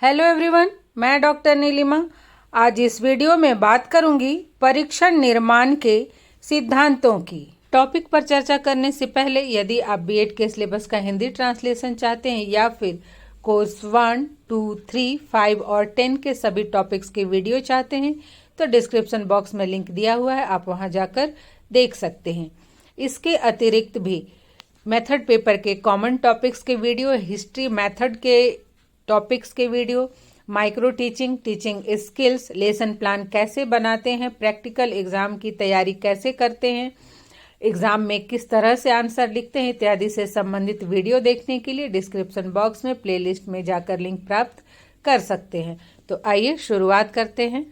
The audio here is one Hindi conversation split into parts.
हेलो एवरीवन, मैं डॉक्टर नीलिमा। आज इस वीडियो में बात करूंगी परीक्षण निर्माण के सिद्धांतों की। टॉपिक पर चर्चा करने से पहले यदि आप बीएड के सिलेबस का हिंदी ट्रांसलेशन चाहते हैं या फिर कोर्स 1, 2, 3, 5 और 10 के सभी टॉपिक्स के वीडियो चाहते हैं तो डिस्क्रिप्शन बॉक्स में लिंक दिया हुआ है, आप वहां जाकर देख सकते हैं। इसके अतिरिक्त भी मेथड पेपर के कॉमन टॉपिक्स के वीडियो, हिस्ट्री मेथड के टॉपिक्स के video, micro teaching, teaching skills, lesson plan कैसे बनाते हैं, प्रैक्टिकल एग्जाम की तैयारी कैसे करते हैं, एग्जाम में किस तरह से आंसर लिखते हैं इत्यादि से संबंधित वीडियो देखने के लिए डिस्क्रिप्शन बॉक्स में प्लेलिस्ट में जाकर लिंक प्राप्त कर सकते हैं। तो आइए शुरुआत करते हैं।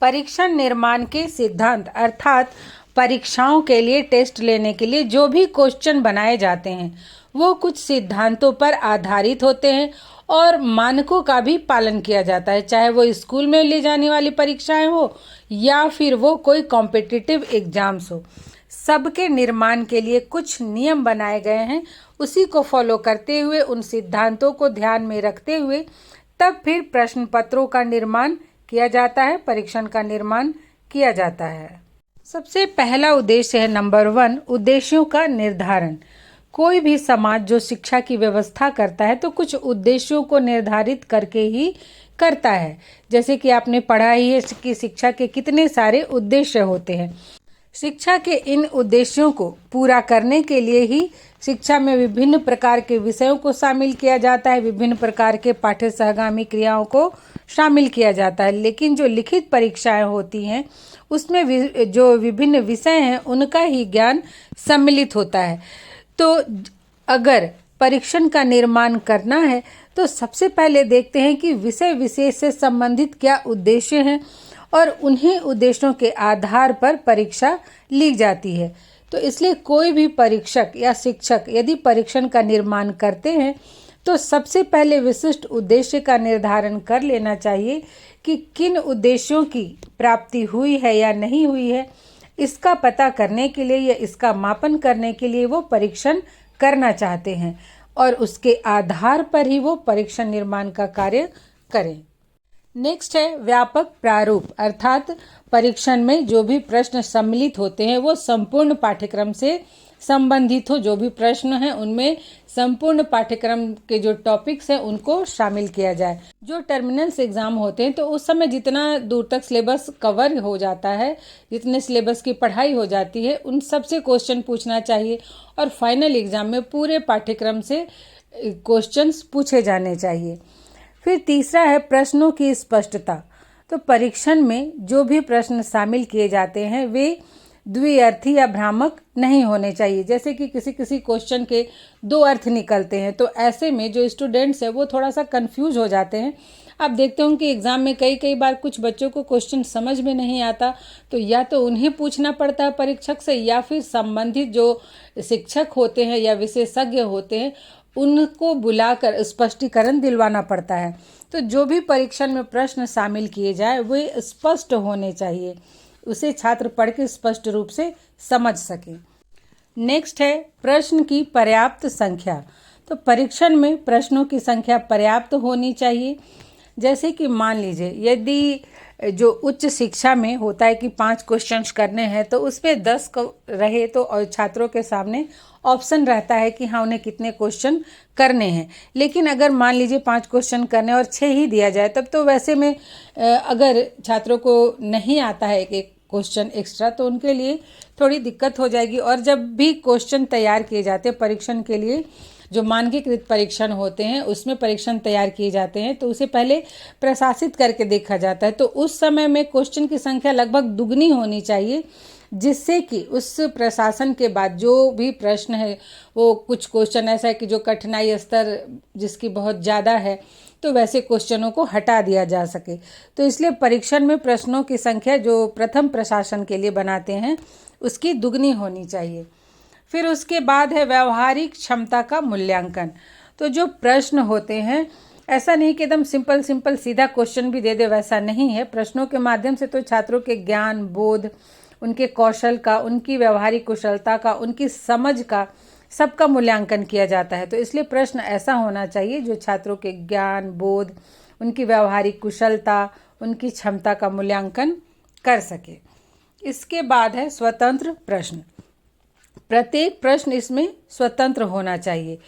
परीक्षण निर्माण के सिद्धांत अर्थात परीक्षाओं के लिए, टेस्ट लेने के लिए जो भी क्वेश्चन बनाए जाते हैं वो कुछ सिद्धांतों पर आधारित होते हैं और मानकों का भी पालन किया जाता है, चाहे वो स्कूल में ली जाने वाली परीक्षाएं हो या फिर वो कोई कॉम्पिटिटिव एग्जाम्स हो। सबके निर्माण के लिए कुछ नियम बनाए गए हैं, उसी को फॉलो करते हुए, उन सिद्धांतों को ध्यान में रखते हुए तब फिर प्रश्न पत्रों का निर्माण किया जाता है, परीक्षण का निर्माण किया जाता है। सबसे पहला उद्देश्य है नंबर 1, उद्देश्यों का निर्धारण। कोई भी समाज जो शिक्षा की व्यवस्था करता है तो कुछ उद्देश्यों को निर्धारित करके ही करता है। जैसे कि आपने पढ़ा ही है कि शिक्षा के कितने सारे उद्देश्य होते हैं। शिक्षा के इन उद्देश्यों को पूरा करने के लिए ही शिक्षा में विभिन्न प्रकार के विषयों को शामिल किया जाता है, विभिन्न प्रकार के पाठ्य सहगामी क्रियाओं को शामिल किया जाता है। लेकिन जो लिखित परीक्षाएं होती हैं उसमें जो विभिन्न विषय हैं उनका ही ज्ञान सम्मिलित होता है। तो अगर परीक्षण का निर्माण करना है तो सबसे पहले देखते हैं कि विषय विशेष से संबंधित क्या उद्देश्य हैं और उन्हीं उद्देश्यों के आधार पर परीक्षा ली जाती है। तो इसलिए कोई भी परीक्षक या शिक्षक यदि परीक्षण का निर्माण करते हैं तो सबसे पहले विशिष्ट उद्देश्य का निर्धारण कर लेना चाहिए कि किन उद्देश्यों की प्राप्ति हुई है या नहीं हुई है। इसका पता करने के लिए या इसका मापन करने के लिए वो परीक्षण करना चाहते हैं और उसके आधार पर ही वो परीक्षण निर्माण का कार्य करें। नेक्स्ट है व्यापक प्रारूप, अर्थात परीक्षण में जो भी प्रश्न सम्मिलित होते हैं वो संपूर्ण पाठ्यक्रम से संबंधित हो। जो भी प्रश्न हैं उनमें संपूर्ण पाठ्यक्रम के जो टॉपिक्स हैं उनको शामिल किया जाए। जो टर्मिनल्स एग्जाम होते हैं तो उस समय जितना दूर तक सिलेबस कवर हो जाता है, जितने सिलेबस की पढ़ाई हो जाती है उन सब से क्वेश्चन पूछना चाहिए और फाइनल एग्जाम में पूरे पाठ्यक्रम से क्वेश्चंस पूछे जाने चाहिए। फिर तीसरा है प्रश्नों की स्पष्टता। तो परीक्षण में जो भी प्रश्न शामिल किए जाते हैं वे द्विअर्थी या भ्रामक नहीं होने चाहिए। जैसे कि किसी क्वेश्चन के 2 अर्थ निकलते हैं तो ऐसे में जो स्टूडेंट्स हैं वो थोड़ा सा कंफ्यूज हो जाते हैं। आप देखते होंगे कि एग्जाम में कई बार कुछ बच्चों को क्वेश्चन समझ में नहीं आता तो या तो उन्हें पूछना पड़ता है परीक्षक से या फिर संबंधित जो शिक्षक होते हैं या विशेषज्ञ होते हैं उनको बुलाकर स्पष्टीकरण दिलवाना पड़ता है। तो जो भी परीक्षण में प्रश्न शामिल किए जाए वे स्पष्ट होने चाहिए, उसे छात्र पढ़ के स्पष्ट रूप से समझ सके। नेक्स्ट है प्रश्न की पर्याप्त संख्या। तो परीक्षण में प्रश्नों की संख्या पर्याप्त होनी चाहिए। जैसे कि मान लीजिए यदि जो उच्च शिक्षा में होता है कि 5 क्वेश्चंस करने हैं तो उसमें 10 रहे तो और छात्रों के सामने ऑप्शन रहता है कि हाँ उन्हें कितने क्वेश्चन करने हैं। लेकिन अगर मान लीजिए 5 क्वेश्चन करने और 6 ही दिया जाए तब तो वैसे में अगर छात्रों को नहीं आता है एक क्वेश्चन एक्स्ट्रा तो उनके लिए थोड़ी दिक्कत हो जाएगी। और जब भी क्वेश्चन तैयार किए जाते हैं परीक्षण के लिए, जो मानकीकृत परीक्षण होते हैं उसमें परीक्षण तैयार किए जाते हैं तो उसे पहले प्रशासित करके देखा जाता है। तो उस समय में क्वेश्चन की संख्या लगभग दुगनी होनी चाहिए, जिससे कि उस प्रशासन के बाद जो भी प्रश्न है वो कुछ क्वेश्चन ऐसा है कि जो कठिनाई स्तर जिसकी बहुत ज़्यादा है तो वैसे क्वेश्चनों को हटा दिया जा सके। तो इसलिए परीक्षण में प्रश्नों की संख्या जो प्रथम प्रशासन के लिए बनाते हैं उसकी दुगनी होनी चाहिए। फिर उसके बाद है व्यवहारिक क्षमता का मूल्यांकन। तो जो प्रश्न होते हैं ऐसा नहीं कि एकदम सिंपल सीधा क्वेश्चन भी दे दे, वैसा नहीं है। प्रश्नों के माध्यम से तो छात्रों के ज्ञान, बोध, उनके कौशल का, उनकी व्यवहारिक कुशलता का, उनकी समझ का सबका मूल्यांकन किया जाता है। तो इसलिए प्रश्न ऐसा होना चाहिए जो छात्रों के ज्ञान, बोध, उनकी व्यावहारिक कुशलता, उनकी क्षमता का मूल्यांकन कर सके। इसके बाद है स्वतंत्र प्रश्न। प्रत्येक प्रश्न इसमें स्वतंत्र होना चाहिए।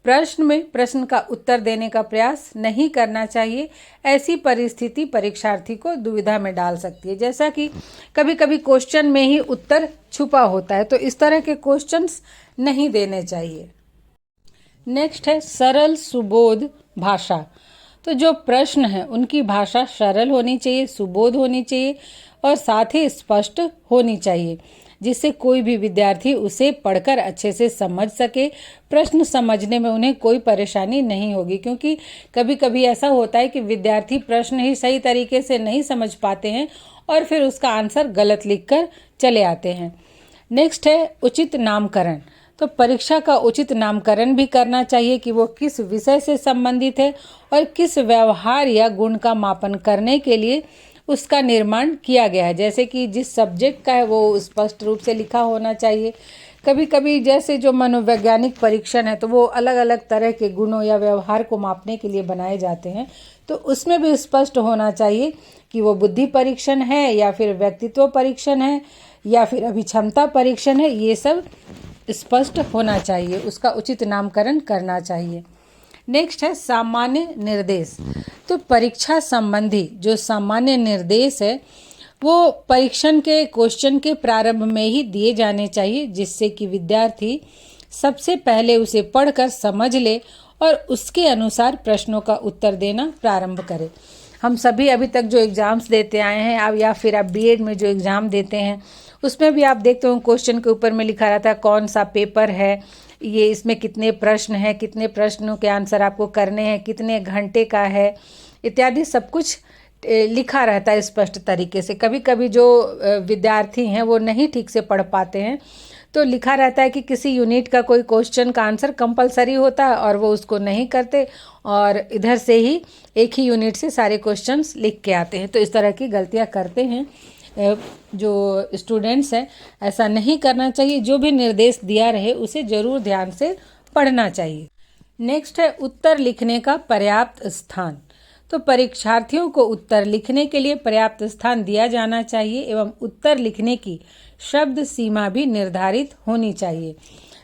प्रश्न में प्रश्न का उत्तर देने का प्रयास नहीं करना चाहिए। ऐसी परिस्थिति परीक्षार्थी को दुविधा में डाल सकती है। जैसा कि कभी कभी क्वेश्चन में ही उत्तर छुपा होता है, तो इस तरह के क्वेश्चंस नहीं देने चाहिए। नेक्स्ट है सरल सुबोध भाषा। तो जो प्रश्न है उनकी भाषा सरल होनी चाहिए, सुबोध होनी चाहिए और साथ ही स्पष्ट होनी चाहिए, जिससे कोई भी विद्यार्थी उसे पढ़कर अच्छे से समझ सके। प्रश्न समझने में उन्हें कोई परेशानी नहीं होगी, क्योंकि कभी कभी ऐसा होता है कि विद्यार्थी प्रश्न ही सही तरीके से नहीं समझ पाते हैं और फिर उसका आंसर गलत लिखकर चले आते हैं। नेक्स्ट है उचित नामकरण। तो परीक्षा का उचित नामकरण भी करना चाहिए कि वो किस विषय से संबंधित है और किस व्यवहार या गुण का मापन करने के लिए उसका निर्माण किया गया है। जैसे कि जिस सब्जेक्ट का है वो स्पष्ट रूप से लिखा होना चाहिए। कभी कभी जैसे जो मनोवैज्ञानिक परीक्षण है तो वो अलग अलग तरह के गुणों या व्यवहार को मापने के लिए बनाए जाते हैं, तो उसमें भी स्पष्ट होना चाहिए कि वो बुद्धि परीक्षण है या फिर व्यक्तित्व परीक्षण है या फिर अभिक्षमता परीक्षण है। ये सब स्पष्ट होना चाहिए, उसका उचित नामकरण करना चाहिए। नेक्स्ट है सामान्य निर्देश। तो परीक्षा संबंधी जो सामान्य निर्देश है वो परीक्षण के क्वेश्चन के प्रारंभ में ही दिए जाने चाहिए, जिससे कि विद्यार्थी सबसे पहले उसे पढ़कर समझ ले और उसके अनुसार प्रश्नों का उत्तर देना प्रारंभ करे। हम सभी अभी तक जो एग्ज़ाम्स देते आए हैं अब या फिर आप बीएड में जो एग्ज़ाम देते हैं उसमें भी आप देखते हो क्वेश्चन के ऊपर में लिखा रहता है कौन सा पेपर है, ये इसमें कितने प्रश्न हैं, कितने प्रश्नों के आंसर आपको करने हैं, कितने घंटे का है, इत्यादि सब कुछ लिखा रहता है स्पष्ट तरीके से। कभी कभी जो विद्यार्थी हैं वो नहीं ठीक से पढ़ पाते हैं, तो लिखा रहता है कि किसी यूनिट का कोई क्वेश्चन का आंसर कंपलसरी होता है और वो उसको नहीं करते और इधर से ही एक ही यूनिट से सारे क्वेश्चंस लिख के आते हैं। तो इस तरह की गलतियां करते हैं जो स्टूडेंट्स हैं, ऐसा नहीं करना चाहिए। जो भी निर्देश दिया रहे उसे जरूर ध्यान से पढ़ना चाहिए। नेक्स्ट है उत्तर लिखने का पर्याप्त स्थान। तो परीक्षार्थियों को उत्तर लिखने के लिए पर्याप्त स्थान दिया जाना चाहिए एवं उत्तर लिखने की शब्द सीमा भी निर्धारित होनी चाहिए।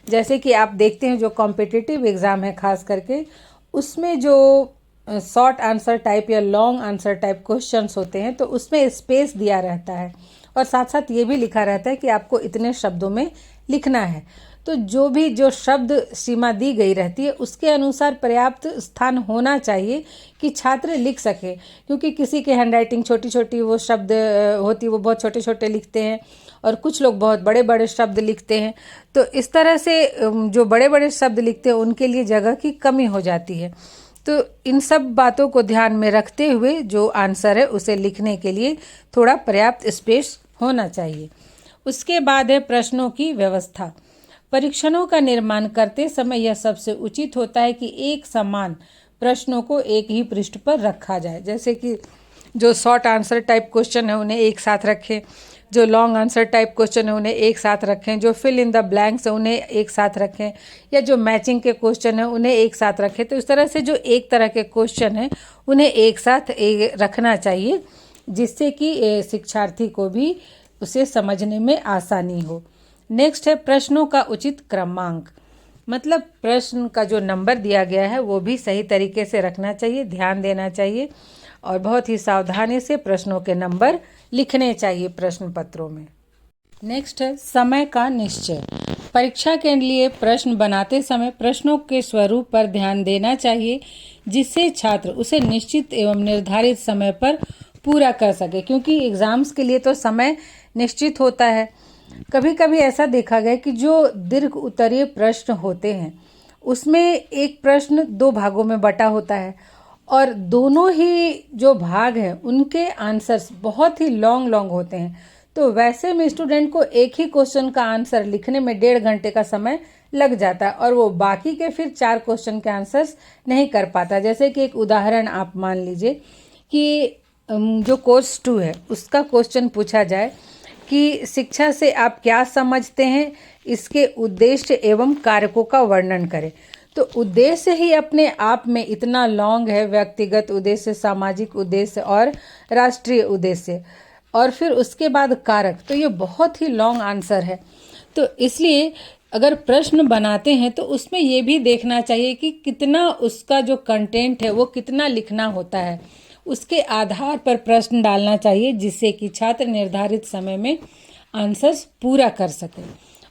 जैसे कि आप देखते हैं जो कॉम्पिटिटिव एग्ज़ाम है खास करके, उसमें जो शॉर्ट आंसर टाइप या लॉन्ग आंसर टाइप क्वेश्चंस होते हैं तो उसमें स्पेस दिया रहता है और साथ साथ ये भी लिखा रहता है कि आपको इतने शब्दों में लिखना है। तो जो शब्द सीमा दी गई रहती है उसके अनुसार पर्याप्त स्थान होना चाहिए कि छात्र लिख सके, क्योंकि किसी के हैंडराइटिंग छोटी छोटी वो शब्द होती है, वो बहुत छोटे छोटे लिखते हैं और कुछ लोग बहुत बड़े बड़े शब्द लिखते हैं। तो इस तरह से जो बड़े बड़े शब्द लिखते हैं उनके लिए जगह की कमी हो जाती है। तो इन सब बातों को ध्यान में रखते हुए जो आंसर है उसे लिखने के लिए थोड़ा पर्याप्त स्पेस होना चाहिए। उसके बाद है प्रश्नों की व्यवस्था। परीक्षणों का निर्माण करते समय यह सबसे उचित होता है कि एक समान प्रश्नों को एक ही पृष्ठ पर रखा जाए। जैसे कि जो शॉर्ट आंसर टाइप क्वेश्चन है उन्हें एक साथ रखें, जो लॉन्ग आंसर टाइप क्वेश्चन है उन्हें एक साथ रखें, जो फिल इन द ब्लैंक्स है उन्हें एक साथ रखें, या जो मैचिंग के क्वेश्चन है उन्हें एक साथ रखें। तो इस तरह से जो एक तरह के क्वेश्चन है उन्हें एक साथ रखना चाहिए, जिससे कि शिक्षार्थी को भी उसे समझने में आसानी हो। नेक्स्ट है प्रश्नों का उचित क्रमांक। मतलब प्रश्न का जो नंबर दिया गया है वो भी सही तरीके से रखना चाहिए, ध्यान देना चाहिए और बहुत ही सावधानी से प्रश्नों के नंबर लिखने चाहिए प्रश्न पत्रों में। नेक्स्ट है समय का निश्चय। परीक्षा के लिए प्रश्न बनाते समय प्रश्नों के स्वरूप पर ध्यान देना चाहिए, जिससे छात्र उसे निश्चित एवं निर्धारित समय पर पूरा कर सके, क्योंकि एग्जाम्स के लिए तो समय निश्चित होता है। कभी कभी ऐसा देखा गया कि जो दीर्घ उत्तरीय प्रश्न होते हैं उसमें एक प्रश्न 2 भागों में बटा होता है और दोनों ही जो भाग हैं उनके आंसर्स बहुत ही लॉन्ग होते हैं। तो वैसे में स्टूडेंट को एक ही क्वेश्चन का आंसर लिखने में 1.5 घंटे का समय लग जाता है और वो बाकी के फिर 4 क्वेश्चन के आंसर्स नहीं कर पाता। जैसे कि एक उदाहरण आप मान लीजिए कि जो कोर्स 2 है उसका क्वेश्चन पूछा जाए कि शिक्षा से आप क्या समझते हैं, इसके उद्देश्य एवं कारकों का वर्णन करें। तो उद्देश्य ही अपने आप में इतना लॉन्ग है, व्यक्तिगत उद्देश्य, सामाजिक उद्देश्य और राष्ट्रीय उद्देश्य, और फिर उसके बाद कारक। तो ये बहुत ही लॉन्ग आंसर है। तो इसलिए अगर प्रश्न बनाते हैं तो उसमें ये भी देखना चाहिए कि कितना उसका जो कंटेंट है वो कितना लिखना होता है, उसके आधार पर प्रश्न डालना चाहिए, जिससे कि छात्र निर्धारित समय में आंसर्स पूरा कर सके।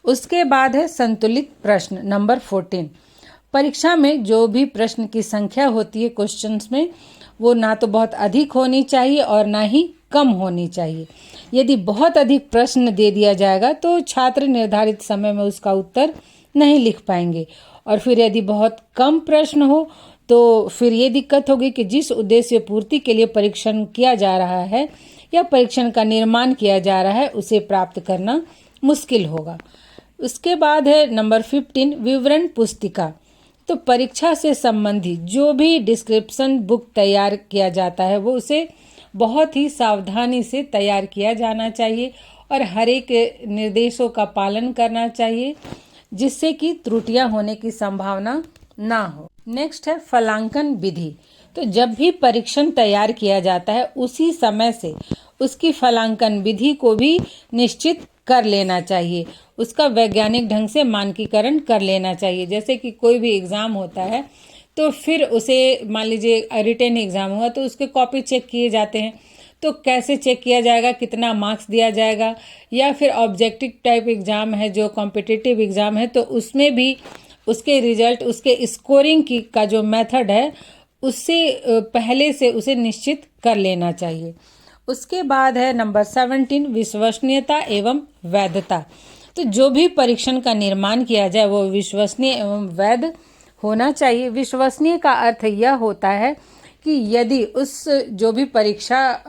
उसके बाद है संतुलित प्रश्न नंबर 14। परीक्षा में जो भी प्रश्न की संख्या होती है क्वेश्चंस में, वो ना तो बहुत अधिक होनी चाहिए और ना ही कम होनी चाहिए। यदि बहुत अधिक प्रश्न दे दिया जाएगा तो छात्र निर्धारित समय में उसका उत्तर नहीं लिख पाएंगे, और फिर यदि बहुत कम प्रश्न हो तो फिर ये दिक्कत होगी कि जिस उद्देश्य पूर्ति के लिए परीक्षण किया जा रहा है या परीक्षण का निर्माण किया जा रहा है उसे प्राप्त करना मुश्किल होगा। उसके बाद है नंबर 15 विवरण पुस्तिका। तो परीक्षा से संबंधित जो भी डिस्क्रिप्शन बुक तैयार किया जाता है वो उसे बहुत ही सावधानी से तैयार किया जाना चाहिए और हर एक निर्देशों का पालन करना चाहिए, जिससे कि त्रुटियां होने की संभावना ना हो। नेक्स्ट है फलांकन विधि। तो जब भी परीक्षण तैयार किया जाता है उसी समय से उसकी फलांकन विधि को भी निश्चित कर लेना चाहिए, उसका वैज्ञानिक ढंग से मानकीकरण कर लेना चाहिए। जैसे कि कोई भी एग्ज़ाम होता है तो फिर उसे मान लीजिए रिटेन एग्ज़ाम हुआ तो उसके कॉपी चेक किए जाते हैं, तो कैसे चेक किया जाएगा, कितना मार्क्स दिया जाएगा। या फिर ऑब्जेक्टिव टाइप एग्ज़ाम है जो कॉम्पिटिटिव एग्ज़ाम है, तो उसमें भी उसके रिजल्ट, उसके स्कोरिंग की का जो मेथड है उससे पहले से उसे निश्चित कर लेना चाहिए। उसके बाद है नंबर 17 विश्वसनीयता एवं वैधता। तो जो भी परीक्षण का निर्माण किया जाए वो विश्वसनीय एवं वैध होना चाहिए। विश्वसनीय का अर्थ यह होता है कि यदि उस जो भी परीक्षा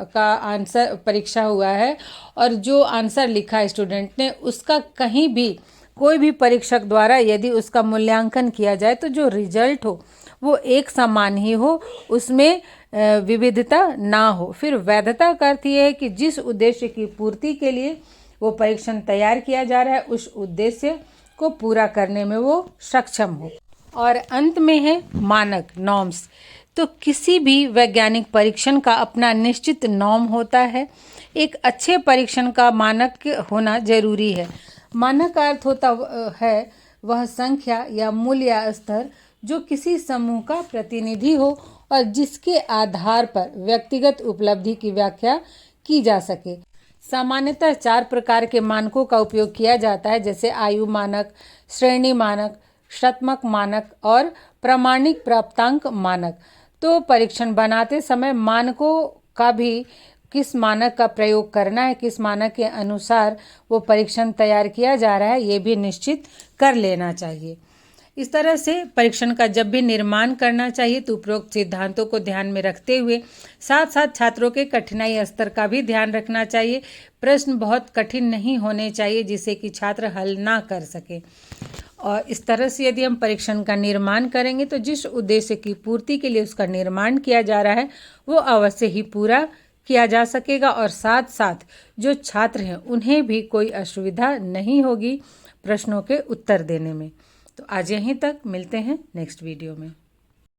हुआ है और जो आंसर लिखा स्टूडेंट ने, उसका कहीं भी कोई भी परीक्षक द्वारा यदि उसका मूल्यांकन किया जाए तो जो रिजल्ट हो वो एक समान ही हो, उसमें विविधता ना हो। फिर वैधता का अर्थ ये है कि जिस उद्देश्य की पूर्ति के लिए वो परीक्षण तैयार किया जा रहा है उस उद्देश्य को पूरा करने में वो सक्षम हो। और अंत में है मानक नॉर्म्स। तो किसी भी वैज्ञानिक परीक्षण का अपना निश्चित नॉर्म होता है। एक अच्छे परीक्षण का मानक होना जरूरी है। मानक का अर्थ होता है वह संख्या या मूल्य या स्तर जो किसी समूह का प्रतिनिधि हो और जिसके आधार पर व्यक्तिगत उपलब्धि की व्याख्या की जा सके। सामान्यतः 4 प्रकार के मानकों का उपयोग किया जाता है, जैसे आयु मानक, श्रेणी मानक, शतमक मानक और प्रामाणिक प्राप्तांक मानक। तो परीक्षण बनाते समय मानकों का भी, किस मानक का प्रयोग करना है, किस मानक के अनुसार वो परीक्षण तैयार किया जा रहा है, ये भी निश्चित कर लेना चाहिए। इस तरह से परीक्षण का जब भी निर्माण करना चाहिए तो उपरोक्त सिद्धांतों को ध्यान में रखते हुए साथ साथ छात्रों के कठिनाई स्तर का भी ध्यान रखना चाहिए। प्रश्न बहुत कठिन नहीं होने चाहिए जिससे कि छात्र हल ना कर सके। और इस तरह से यदि हम परीक्षण का निर्माण करेंगे तो जिस उद्देश्य की पूर्ति के लिए उसका निर्माण किया जा रहा है वो अवश्य ही पूरा किया जा सकेगा, और साथ साथ जो छात्र हैं उन्हें भी कोई असुविधा नहीं होगी प्रश्नों के उत्तर देने में। तो आज यहीं तक, मिलते हैं नेक्स्ट वीडियो में।